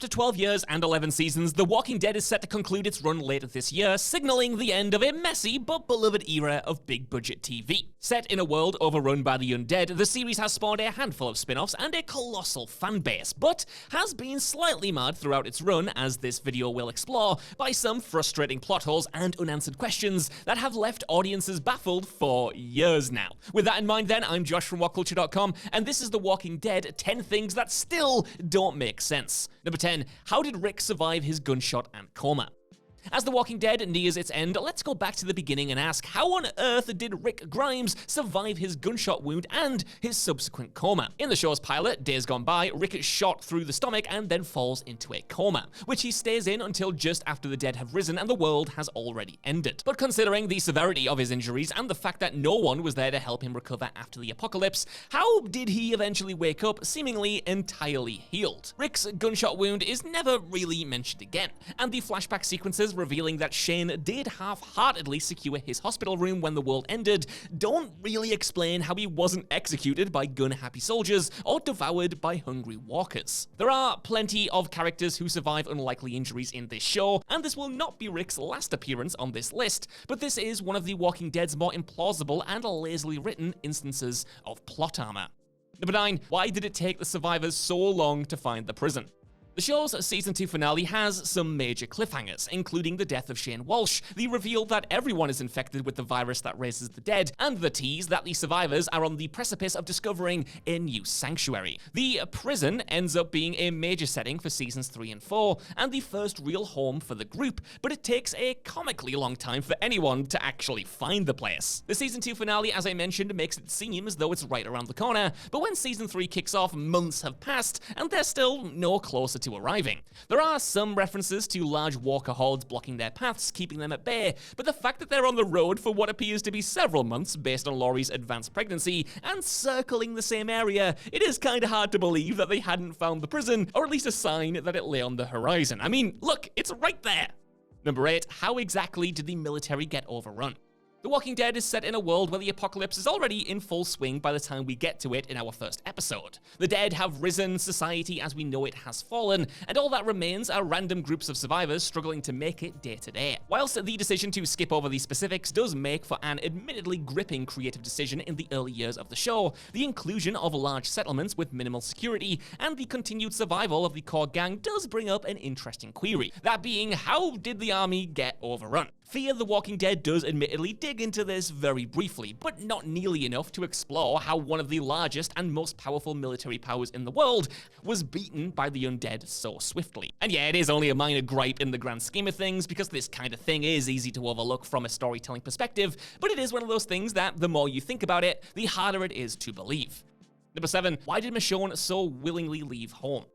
After 12 years and 11 seasons, The Walking Dead is set to conclude its run later this year, signaling the end of a messy but beloved era of big-budget TV. Set in a world overrun by the undead, the series has spawned a handful of spin-offs and a colossal fanbase, but has been slightly marred throughout its run, as this video will explore, by some frustrating plot holes and unanswered questions that have left audiences baffled for years now. With that in mind then, I'm Josh from WhatCulture.com, and this is The Walking Dead 10 Things That Still Don't Make Sense. Number 10. How did Rick survive his gunshot and coma? As The Walking Dead nears its end, let's go back to the beginning and ask, how on earth did Rick Grimes survive his gunshot wound and his subsequent coma? In the show's pilot, Days Gone By, Rick is shot through the stomach and then falls into a coma, which he stays in until just after the dead have risen and the world has already ended. But considering the severity of his injuries and the fact that no one was there to help him recover after the apocalypse, how did he eventually wake up seemingly entirely healed? Rick's gunshot wound is never really mentioned again, and the flashback sequences revealing that Shane did half-heartedly secure his hospital room when the world ended don't really explain how he wasn't executed by gun-happy soldiers or devoured by hungry walkers. There are plenty of characters who survive unlikely injuries in this show, and this will not be Rick's last appearance on this list, but this is one of The Walking Dead's more implausible and lazily written instances of plot armor. Number 9. Why did it take the survivors so long to find the prison? The show's Season 2 finale has some major cliffhangers, including the death of Shane Walsh, the reveal that everyone is infected with the virus that raises the dead, and the tease that the survivors are on the precipice of discovering a new sanctuary. The prison ends up being a major setting for Seasons 3 and 4, and the first real home for the group, but it takes a comically long time for anyone to actually find the place. The Season 2 finale, as I mentioned, makes it seem as though it's right around the corner, but when Season 3 kicks off, months have passed, and they're still no closer to arriving. There are some references to large walker hordes blocking their paths, keeping them at bay, but the fact that they're on the road for what appears to be several months based on Laurie's advanced pregnancy and circling the same area, it is kinda hard to believe that they hadn't found the prison, or at least a sign that it lay on the horizon. I mean, look, it's right there! Number 8. How exactly did the military get overrun? The Walking Dead is set in a world where the apocalypse is already in full swing by the time we get to it in our first episode. The dead have risen, society as we know it has fallen, and all that remains are random groups of survivors struggling to make it day to day. Whilst the decision to skip over the specifics does make for an admittedly gripping creative decision in the early years of the show, the inclusion of large settlements with minimal security and the continued survival of the core gang does bring up an interesting query. That being, how did the army get overrun? Fear the Walking Dead does admittedly dig into this very briefly, but not nearly enough to explore how one of the largest and most powerful military powers in the world was beaten by the undead so swiftly. And yeah, it is only a minor gripe in the grand scheme of things, because this kind of thing is easy to overlook from a storytelling perspective, but it is one of those things that the more you think about it, the harder it is to believe. Number 7. Why did Michonne so willingly leave home?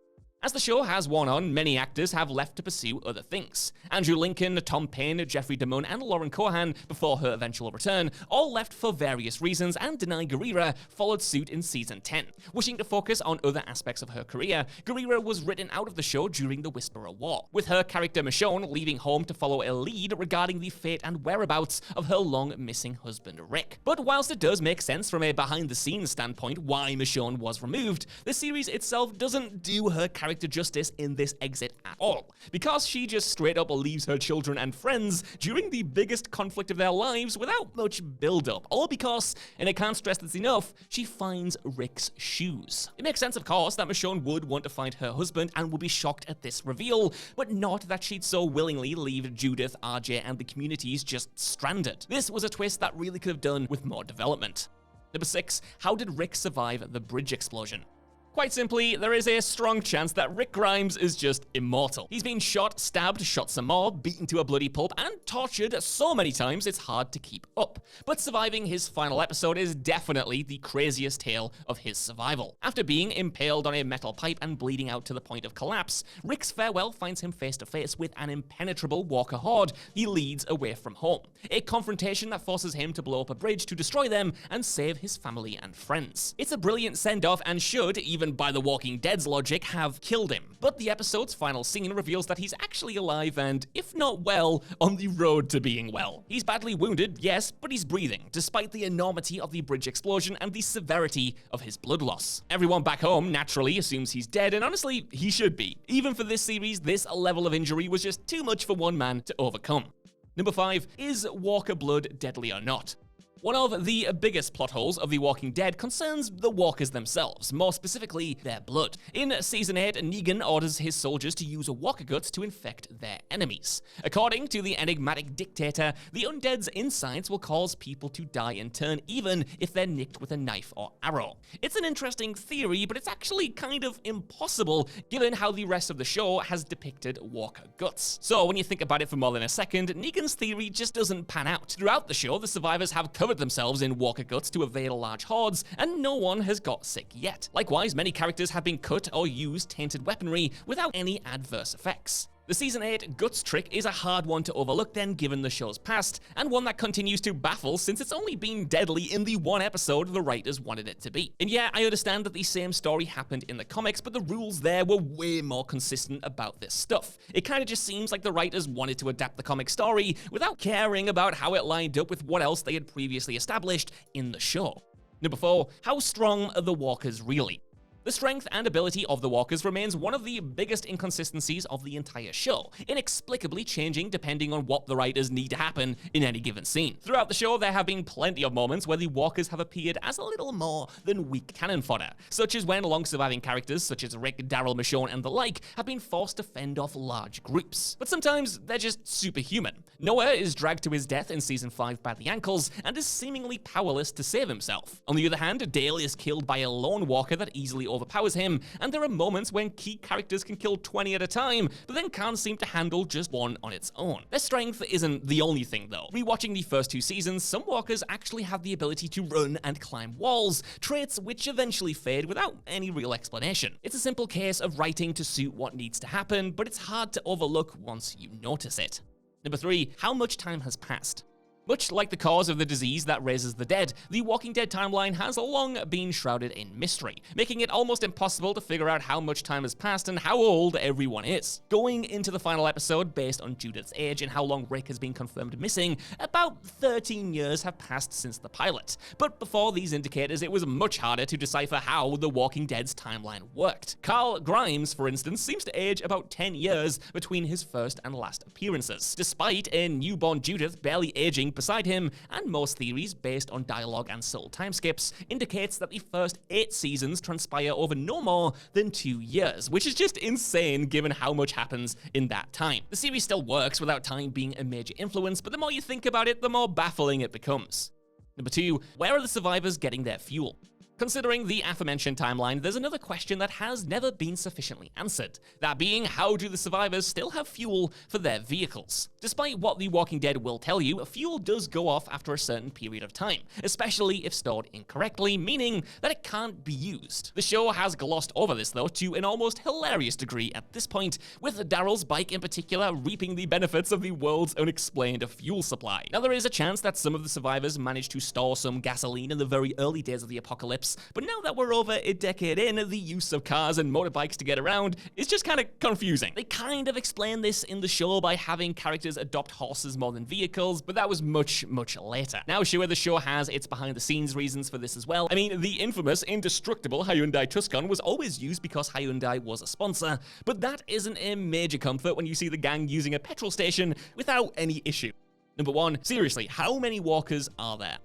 As the show has worn on, many actors have left to pursue other things. Andrew Lincoln, Tom Payne, Jeffrey DeMunn, and Lauren Cohan, before her eventual return, all left for various reasons, and Denai Guerrera followed suit in Season 10. Wishing to focus on other aspects of her career, Guerrera was written out of the show during the Whisperer War, with her character Michonne leaving home to follow a lead regarding the fate and whereabouts of her long-missing husband Rick. But whilst it does make sense from a behind-the-scenes standpoint why Michonne was removed, the series itself doesn't do her character justice in this exit at all, because she just straight up leaves her children and friends during the biggest conflict of their lives without much build-up, all because, and I can't stress this enough, she finds Rick's shoes. It makes sense, of course, that Michonne would want to find her husband and would be shocked at this reveal, but not that she'd so willingly leave Judith, RJ, and the communities just stranded. This was a twist that really could have done with more development. Number 6. How did Rick survive the bridge explosion? Quite simply, there is a strong chance that Rick Grimes is just immortal. He's been shot, stabbed, shot some more, beaten to a bloody pulp, and tortured so many times it's hard to keep up. But surviving his final episode is definitely the craziest tale of his survival. After being impaled on a metal pipe and bleeding out to the point of collapse, Rick's farewell finds him face to face with an impenetrable walker horde he leads away from home. A confrontation that forces him to blow up a bridge to destroy them and save his family and friends. It's a brilliant send-off and should, even even by The Walking Dead's logic, have killed him. But the episode's final scene reveals that he's actually alive and, if not well, on the road to being well. He's badly wounded, yes, but he's breathing, despite the enormity of the bridge explosion and the severity of his blood loss. Everyone back home naturally assumes he's dead, and honestly, he should be. Even for this series, this level of injury was just too much for one man to overcome. Number 5, is Walker blood deadly or not? One of the biggest plot holes of The Walking Dead concerns the walkers themselves, more specifically their blood. In Season 8, Negan orders his soldiers to use walker guts to infect their enemies. According to the enigmatic dictator, the undead's insides will cause people to die in turn, even if they're nicked with a knife or arrow. It's an interesting theory, but it's actually kind of impossible given how the rest of the show has depicted walker guts. So when you think about it for more than a second, Negan's theory just doesn't pan out. Throughout the show, the survivors have covered themselves in walker guts to evade large hordes, and no one has got sick yet. Likewise, many characters have been cut or used tainted weaponry without any adverse effects. The Season 8 Guts trick is a hard one to overlook then given the show's past, and one that continues to baffle since it's only been deadly in the one episode the writers wanted it to be. And yeah, I understand that the same story happened in the comics, but the rules there were way more consistent about this stuff. It kinda just seems like the writers wanted to adapt the comic story without caring about how it lined up with what else they had previously established in the show. Number 4, how strong are the walkers really? The strength and ability of the walkers remains one of the biggest inconsistencies of the entire show, inexplicably changing depending on what the writers need to happen in any given scene. Throughout the show, there have been plenty of moments where the walkers have appeared as a little more than weak cannon fodder, such as when long-surviving characters such as Rick, Daryl, Michonne, and the like have been forced to fend off large groups. But sometimes they're just superhuman. Noah is dragged to his death in Season 5 by the ankles and is seemingly powerless to save himself. On the other hand, Dale is killed by a lone walker that easily overpowers him, and there are moments when key characters can kill 20 at a time, but then can't seem to handle just one on its own. Their strength isn't the only thing though. Rewatching the first 2 seasons, some walkers actually have the ability to run and climb walls, traits which eventually fade without any real explanation. It's a simple case of writing to suit what needs to happen, but it's hard to overlook once you notice it. Number 3, how much time has passed? Much like the cause of the disease that raises the dead, the Walking Dead timeline has long been shrouded in mystery, making it almost impossible to figure out how much time has passed and how old everyone is. Going into the final episode, based on Judith's age and how long Rick has been confirmed missing, about 13 years have passed since the pilot. But before these indicators, it was much harder to decipher how the Walking Dead's timeline worked. Carl Grimes, for instance, seems to age about 10 years between his first and last appearances, despite a newborn Judith barely aging beside him, and most theories, based on dialogue and subtle time skips, indicates that the first 8 seasons transpire over no more than 2 years, which is just insane given how much happens in that time. The series still works without time being a major influence, but the more you think about it, the more baffling it becomes. Number 2, where are the survivors getting their fuel? Considering the aforementioned timeline, there's another question that has never been sufficiently answered. That being, how do the survivors still have fuel for their vehicles? Despite what The Walking Dead will tell you, fuel does go off after a certain period of time, especially if stored incorrectly, meaning that it can't be used. The show has glossed over this though to an almost hilarious degree at this point, with Daryl's bike in particular reaping the benefits of the world's unexplained fuel supply. Now there is a chance that some of the survivors managed to store some gasoline in the very early days of the apocalypse, but now that we're over a decade in, the use of cars and motorbikes to get around is just kind of confusing. They kind of explain this in the show by having characters adopt horses more than vehicles, but that was much later. Now sure, the show has its behind the scenes reasons for this as well. I mean, the infamous indestructible Hyundai Tucson was always used because Hyundai was a sponsor, but that isn't a major comfort when you see the gang using a petrol station without any issue. Number 1, seriously, how many walkers are there?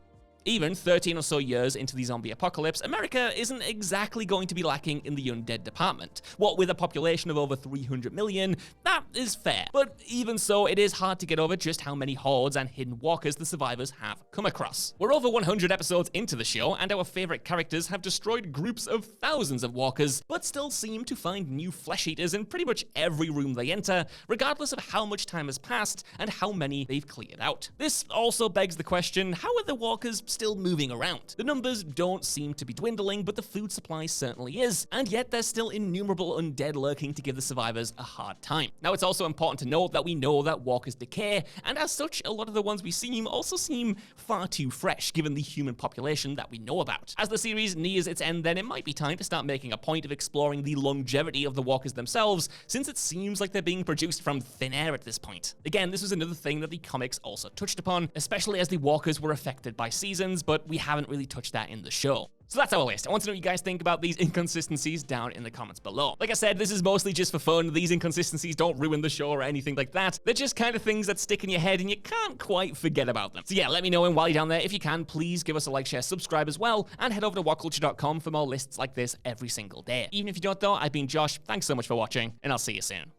Even 13 or so years into the zombie apocalypse, America isn't exactly going to be lacking in the undead department. What with a population of over 300 million, that is fair. But even so, it is hard to get over just how many hordes and hidden walkers the survivors have come across. We're over 100 episodes into the show, and our favorite characters have destroyed groups of thousands of walkers, but still seem to find new flesh eaters in pretty much every room they enter, regardless of how much time has passed and how many they've cleared out. This also begs the question, how are the walkers still moving around. The numbers don't seem to be dwindling, but the food supply certainly is, and yet there's still innumerable undead lurking to give the survivors a hard time. Now, it's also important to note that we know that walkers decay, and as such, a lot of the ones we see also seem far too fresh given the human population that we know about. As the series nears its end, then it might be time to start making a point of exploring the longevity of the walkers themselves, since it seems like they're being produced from thin air at this point. Again, this was another thing that the comics also touched upon, especially as the walkers were affected by seasons, but we haven't really touched that in the show. So that's our list. I want to know what you guys think about these inconsistencies down in the comments below. Like I said, this is mostly just for fun. These inconsistencies don't ruin the show or anything like that. They're just kind of things that stick in your head and you can't quite forget about them. So yeah, let me know, and while you're down there, if you can, please give us a like, share, subscribe as well, and head over to whatculture.com for more lists like this every single day. Even if you don't though, I've been Josh. Thanks so much for watching, and I'll see you soon.